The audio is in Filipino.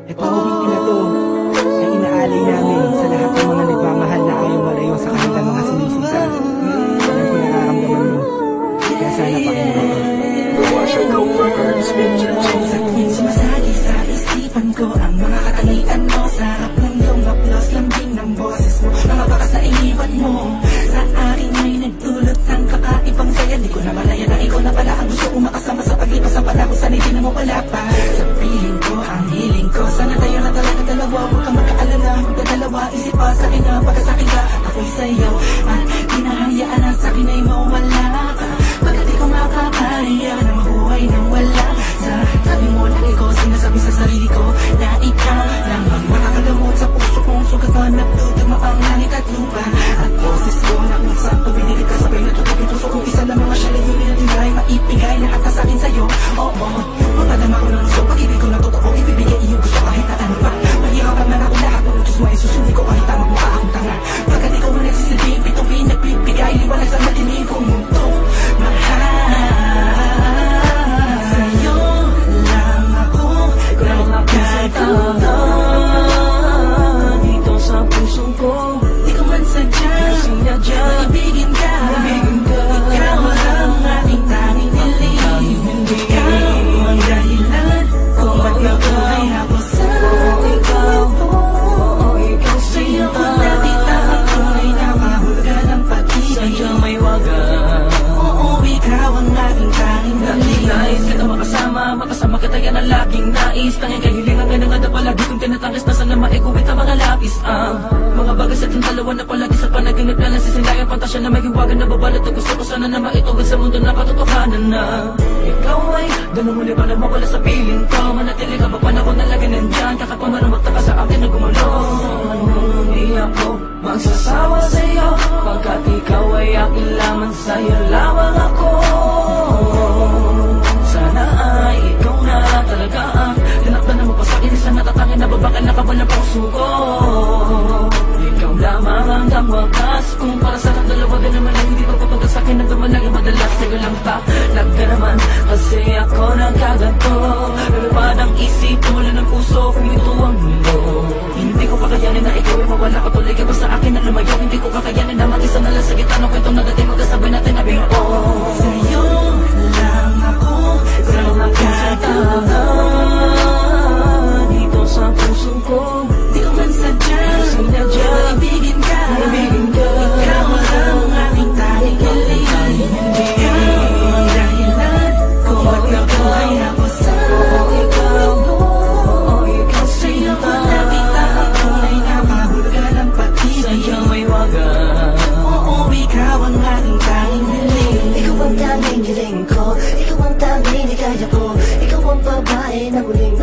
Itong awitin na to ay inaalay namin sa lahat ng mga nagmamahal na ayaw malayo sa kanilang mga sinisinta. Alam ko nararamdaman mo, kaya sana pakinggan ko. Sa tuwing sumasagi sa isipan ko ang mga katangian mo, sarap ng iyong haplos, lambing ng boses mo, mga bakas na iniwan mo sa akin ay nagdulot ng kakaibang saya. Di ko na malaya na ikaw na pala ang gusto kong makasama sa paglipas ng panahon. Sana'y di na mawala pa sa piling ko, ang hiling ko. Sana tayo na talaga dalawa, huwag kang mag-aalala, magdadalawa, isip pa sa akin na pagka sa akin ka, ako'y sa'yo at hinahayaan na sa akin ay mawala ka. Pagkat ikaw makakaya na mabuhay nang wala sa tabi mo, lagi ko sinasabi sa sarili ko na ikaw lang ang makakagamot sa puso kong sugat na nagduduma ang langit at lupa. At boses ko na kung saan tumiligid ka sabay natutupin puso kong isa lang mga shalay yun natin dahil maipigay lahat na sa akin sa'yo. Oo, mapadama ko ng gusto, pag-ibig ko na totoo, ibibigay iyong gusto kahit na ano pa. Mahirapan man ako lahat, kung utos mo ay susuli ko kahit tamang mukha akong tanga. Pagkat ikaw ang nagsisilbing bituin, nagbibigay liwanag sa madilim kong mundo. Mahal sa'yo lang ako nagkatuto dito sa puso ko. Di ko man sadya maibigin ka, ikaw ang aking tanging hiling. Ikaw ang dahilan kung ba't nabuhay ako sa ikaw. Sa'yo ko nakita ang tunay na mahulugan ng pag-ibig. Sadyang may wagas, oo, ikaw ang aking tanging hiling. Nais kita makasama kita yan ang laging nais. Tanging kahilingan ka na nga na palagi kong tinatangis na sana maikuwit ang mga lapis. Mga bagay sa ating dalawa na palagi sa panaginip na nasisilayan, pantasya na may hiwagan na babalot. At gusto ko sana na maituwid sa mundo na katotohanan na ikaw ay ganun muli pa na mawala sa piling ko. Manatili ka pa panahon na lagi nandyan, kakapang man magtaka sa akin na gumulong. Hindi ako magsasawa sa'yo, pagkat ikaw ay akin lamang, sa'yo lamang ako. Sana ay ikaw na talaga ang tinakdan na mapasakin, isang natatangin na babakal na kawalang puso ko. Ikaw lamang hanggang wakas, kung para sa akin dalawa ka naman ay hindi pagpapagal sa akin, nagdamalagi madalas sa'yo lang talag ka naman, kasi ako nagkaganto. Lulupad ang isip, tumula ng puso, kung ito ang mundo. Hindi ko kakayanin na ikaw ay mawala ka, tuloy ka ba sa akin na lumayo. Hindi ko kakayanin na mag-isa na lang sa gitna ng kwentong nagating, magkasabay natin na binuo. Sa'yo lang ako nagkatuto dito sa puso ko. Di ko man sadya maibigin ka, ikaw ang aking tanging hiling. Ikaw ang dahilan kung ba't nabuhay ako sa ikaw. Sa'yo ko nakita ang tunay na mahulugan ng pag-ibig. Sadyang may wagas, oo, ikaw ang aking tanging hiling. Ikaw ang tanging hiling ko, ikaw ang tanging hikaya ko, ikaw ang babae na muling